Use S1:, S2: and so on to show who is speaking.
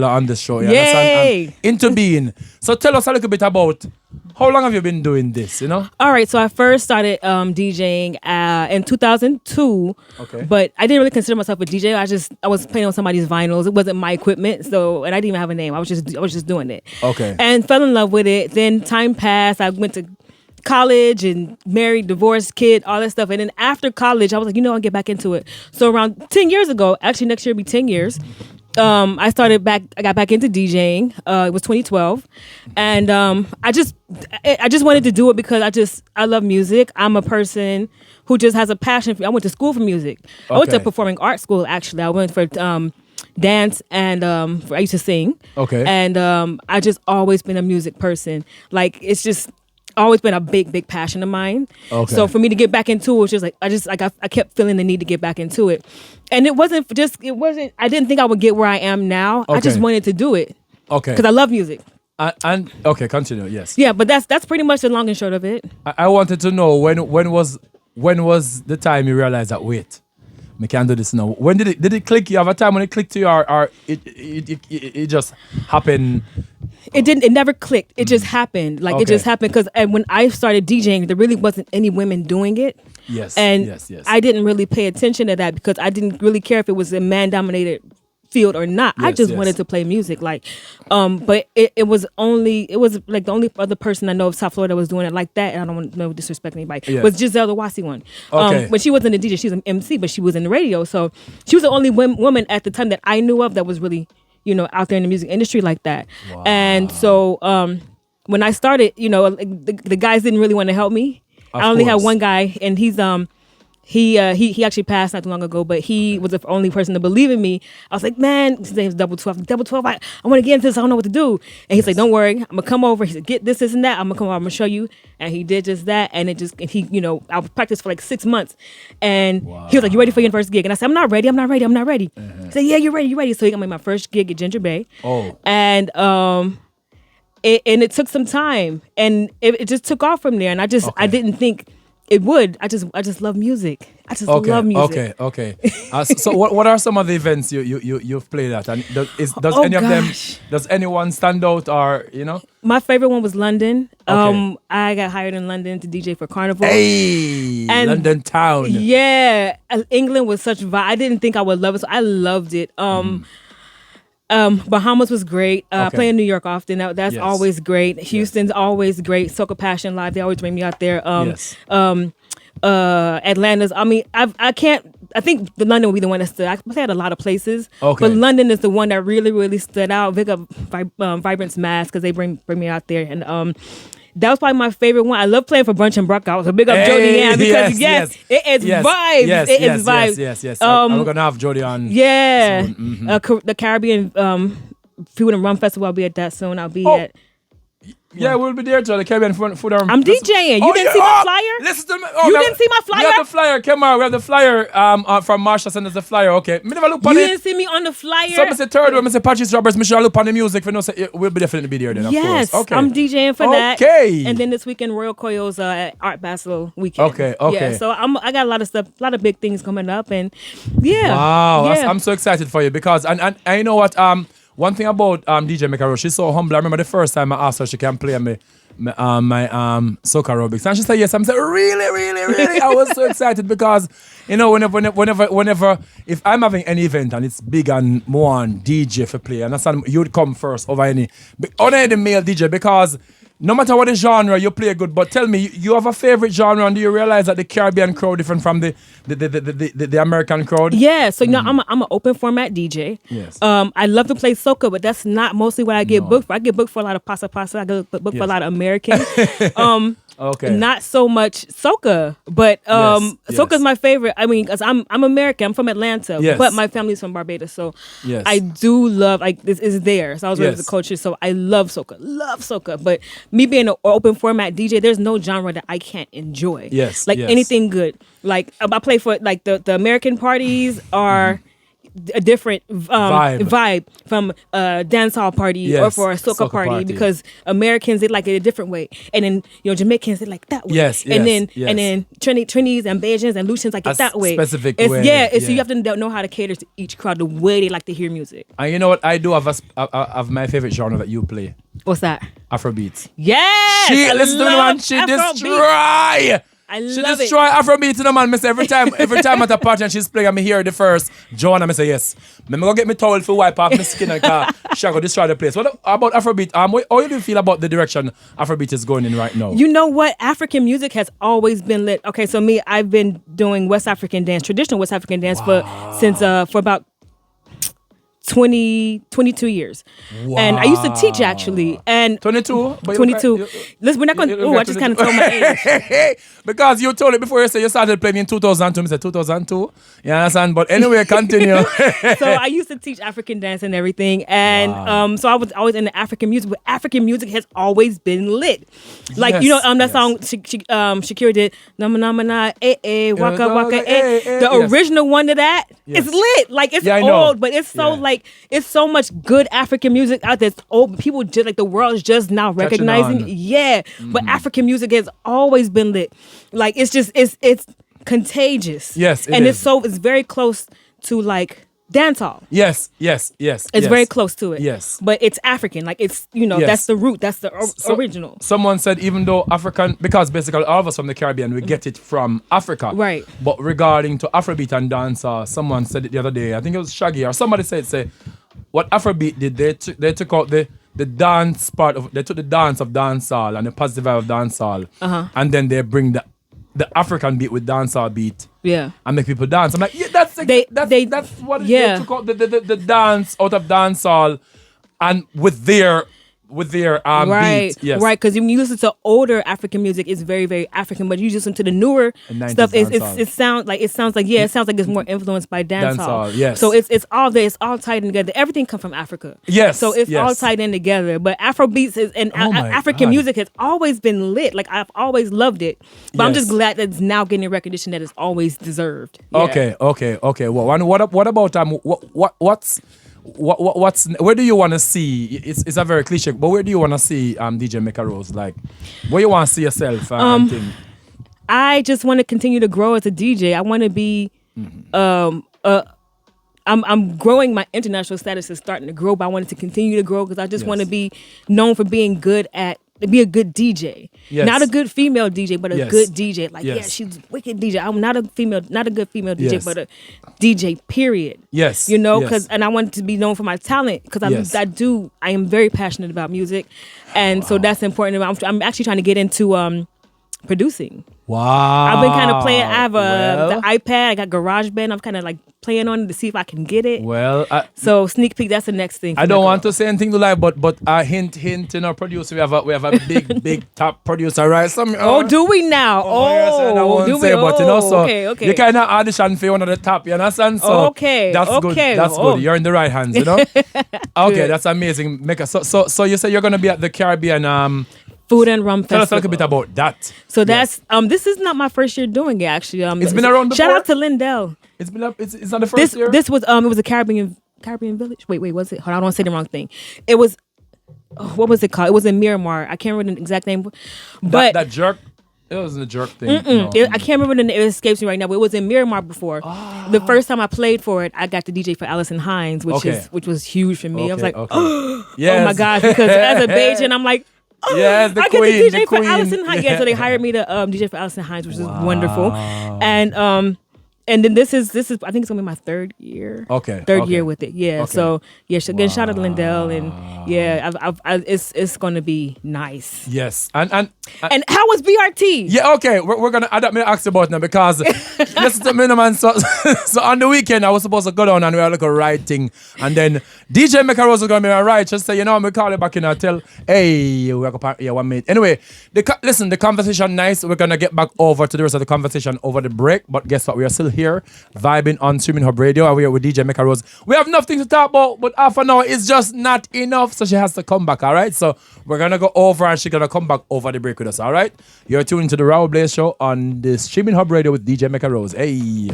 S1: on this show.
S2: Yay!
S1: Into being. So tell us a little bit about how long have you been doing this, you know?
S2: All right, so I first started DJing in 2002, but I didn't really consider myself a DJ. I was playing on somebody's vinyls. It wasn't my equipment, and I didn't even have a name. I was just doing it.
S1: Okay.
S2: And fell in love with it. Then time passed. I went to college and married, divorced, kid, all that stuff. And then after college, I was like, I'll get back into it. So around 10 years ago, actually next year will be 10 years. I got back into DJing. It was 2012, and I just wanted to do it because I love music. I'm a person who just has a passion I went to school for music. I went to performing arts school. Actually, I went for dance and I used to sing.
S1: Okay,
S2: and I just always been a music person. Like it's just always been a big passion of mine. Okay. So for me to get back into it was just like I kept feeling the need to get back into it. And it wasn't I didn't think I would get where I am now. Okay. I just wanted to do it.
S1: Okay.
S2: Because I love music.
S1: And okay, continue. Yes.
S2: Yeah, but that's pretty much the long and short of it.
S1: I wanted to know when was the time you realized that wait, we can't do this now. When did it click? You have a time when it clicked to you, or it just happened?
S2: It didn't. It never clicked. It just happened. Like it just happened because when I started DJing, there really wasn't any women doing it.
S1: Yes.
S2: And
S1: yes.
S2: I didn't really pay attention to that because I didn't really care if it was a man-dominated field or not.
S1: Yes,
S2: I just wanted to play music. Like, but it was like the only other person I know of South Florida was doing it like that. And I don't want to disrespect anybody. Was Giselle the Wasi one. When she wasn't a DJ, she was an MC, but she was in the radio. So she was the only woman at the time that I knew of that was really, out there in the music industry like that. Wow. And so when I started, the guys didn't really want to help me. I only had one guy, and he's he actually passed not too long ago, but he was the only person to believe in me. I was like, man, his name's Double 12. Double 12, I want to get into this. I don't know what to do. And he's like, don't worry, I'm gonna come over. He said, get this and that. I'm gonna come over. I'm gonna show you. And he did just that. And I practiced for like 6 months. And he was like, you ready for your first gig? And I said, I'm not ready. He said, yeah, you're ready. So he got me my first gig at Ginger Bay.
S1: Oh.
S2: And it took some time, and it just took off from there. And I didn't think it would. I just love music. I just love music.
S1: Okay. So what are some of the events you've played at? And does anyone stand out, or
S2: My favorite one was London.
S1: Okay.
S2: I got hired in London to DJ for Carnival.
S1: Hey, and London town.
S2: Yeah, England was such vibe. I didn't think I would love it, so I loved it. Bahamas was great. I play in New York often. That's always great. Houston's always great. Soca Passion Live, they always bring me out there. Atlanta's. I mean, I can't. I think the London will be the one that stood. I played a lot of places, but London is the one that really, really stood out. Big up Vibrance Mass because they bring me out there, and that was probably my favorite one. I love playing for Brunch and Bruckhouse. So big up Jody Ann because it is vibes.
S1: Yes. I'm gonna have Jody on.
S2: Yeah,
S1: soon.
S2: The Caribbean Food and Rum Festival. I'll be at that soon. I'll be at.
S1: Yeah, we'll be there too. The Caribbean Food and
S2: I'm DJing. You didn't see my flyer?
S1: Listen to me.
S2: You didn't see my flyer?
S1: We have the flyer. Come on, we have the flyer from Marsha sent us the flyer. Okay. Me never look on it.
S2: You didn't see me on the flyer?
S1: So I say third one, I say Patrice Roberts, me should look on the music for no say we'll definitely be there then, of course. Okay.
S2: I'm DJing for that.
S1: Okay.
S2: And then this weekend Royal Coyo's Art Basel weekend.
S1: Okay.
S2: Yeah, so I got a lot of stuff, a lot of big things coming up, and yeah.
S1: Wow. Yeah. I'm so excited for you because and you know what, one thing about DJ Mekka, she's so humble. I remember the first time I asked her she can play my soca aerobics, and she said yes. I'm saying really. I was so excited because whenever if I'm having any event and it's big and more on DJ for play, and you'd come first over any male DJ because no matter what the genre you play good. But tell me, you have a favorite genre, and do you realize that the Caribbean crowd different from the American crowd?
S2: Yeah, so I'm an open format DJ.
S1: Yes.
S2: I love to play soca, but that's not mostly what I get booked for. I get booked for a lot of pasa. I get booked for a lot of American.
S1: Okay.
S2: Not so much soca, but soca's my favorite. I mean, because I'm American. I'm from Atlanta, but my family's from Barbados, so I do love this is there. So I was raised with the culture, so I love soca. But me being an open format DJ, there's no genre that I can't enjoy.
S1: Yes,
S2: anything good. Like I play for like the American parties are. a different vibe from a dance hall party or for a soca party because Americans they like it a different way, and then Jamaicans they like that way. And then Trinis and Bajans and Lucians like it that way.
S1: Specific
S2: way.
S1: So
S2: you have to know how to cater to each crowd the way they like to hear music.
S1: And you know what? I do have my favorite genre that you play.
S2: What's that?
S1: Afrobeats.
S2: Yes.
S1: Listen to me, man. She destroy. She destroy Afrobeats, man. Miss every time at a party and she's playing and me hear the first Joanna, me say yes. Me go get me towel for wipe off my skin and she go destroy the place. What about Afrobeat? How do you feel about the direction Afrobeat is going in right now?
S2: You know what? African music has always been lit. Okay, so I've been doing West African dance, traditional West African dance for about 22 years. Wow. And I used to teach actually. And
S1: 22?
S2: 22. Listen, we're not going to, I just kind of told my age.
S1: Because you told it before you said you started playing in 2002. I said 2002. You understand? But anyway, continue.
S2: So I used to teach African dance and everything. And so I was always into African music. But African music has always been lit. Like, that song Shakira did, Nama Nama Na, Waka Waka, the original one to that is lit. Like, it's old, but it's so like, it's so much good African music out there. It's old. People just like the world's just now recognizing. Yeah, but African music has always been lit. Like it's contagious.
S1: Yes,
S2: it's very close to like dancehall.
S1: Yes.
S2: It's very close to it.
S1: Yes,
S2: but it's African. Like it's that's the root. That's the original.
S1: Someone said even though African, because basically all of us from the Caribbean we get it from Africa.
S2: Right.
S1: But regarding to Afrobeat and dancehall, someone said it the other day. I think it was Shaggy or somebody said what Afrobeat did. They took out the dance part of. They took the dance of dancehall and the positive vibe of dancehall, and then they bring the African beat with dancehall beat.
S2: Yeah.
S1: And make people dance. I'm like, that's what it is. They took out the dance out of dancehall and with their beat. Yes.
S2: Right, because when you listen to older African music, it's very, very African. But you listen to the newer stuff, it sounds like it's more influenced by dancehall.
S1: Yes.
S2: So it's all there. It's all tied in together. Everything comes from Africa.
S1: Yes.
S2: So it's all tied in together. But Afrobeats African music has always been lit. Like I've always loved it. But I'm just glad that it's now getting recognition that it's always deserved. Yeah.
S1: Okay. Well, and what about what's where do you want to see? It's a very cliche, but where do you want to see DJ Mekka Rose? Like, where you want to see yourself?
S2: I just want to continue to grow as a DJ. I want to be. I'm growing. My international status is starting to grow, but I want it to continue to grow because I just want to be known for being good at. Be a good DJ, not a good female DJ, but a good DJ. Like, she's a wicked DJ. I'm not a good female DJ, but a DJ. Period.
S1: Yes,
S2: and I want to be known for my talent because I am very passionate about music, and so that's important. I'm actually trying to get into producing.
S1: Wow.
S2: I've been kind of playing. I have the iPad. I got GarageBand. I'm kind of like playing on it to see if I can get it.
S1: Well,
S2: so sneak peek. That's the next thing.
S1: I don't want to say anything to lie, but hint in our producer. We have a big top producer, right?
S2: Do we now?
S1: I won't
S2: do
S1: say,
S2: we?
S1: but so
S2: okay.
S1: You kind of audition for one of the top. You understand? So that's good. That's good. You're in the right hands. Okay, that's amazing, Mekka. So you say you're gonna be at the Caribbean.
S2: Food and Rum Festival.
S1: Tell us a little bit about that.
S2: So that's this is not my first year doing it actually.
S1: It's been around before.
S2: Shout out to Lindell.
S1: It's not the first year.
S2: This was it was a Caribbean village. Wait, was it? Hold on, I don't want to say the wrong thing. It was what was it called? It was in Miramar. I can't remember the exact name. But
S1: that jerk. It wasn't a jerk thing.
S2: No. I can't remember the name. It escapes me right now. But it was in Miramar before. Oh. The first time I played for it, I got to DJ for Allison Hines, which was huge for me. I was like, oh my gosh, because as a Bajan, I'm like.
S1: Yes, the
S2: I
S1: queen,
S2: get to DJ for
S1: queen.
S2: Allison Hines. Yeah, so they hired me to DJ for Allison Hines, which is wonderful. And then this is I think it's gonna be my third year. Third year with it. Yeah. Okay. So again, shout out to Lindell and it's gonna be nice.
S1: Yes. And
S2: how was BRT?
S1: Yeah. Okay. We're gonna ask you about now because listen to me, man. So on the weekend I was supposed to go down and we had like a writing, and then DJ Mekka Rose was gonna be my right. Just say we call it back in and tell we're gonna 1 minute. Anyway, the conversation nice. We're gonna get back over to the rest of the conversation over the break. But guess what? We are still here vibing on Streaminn Hub Radio, and we are with DJ Mekka Rose. We have nothing to talk about, but half an hour is just not enough, so she has to come back. All right, so we're gonna go over and she's gonna come back over the break with us. All right, you're tuned to the Raúl Blaze Show on the Streaminn Hub Radio with DJ Mekka Rose. Hey.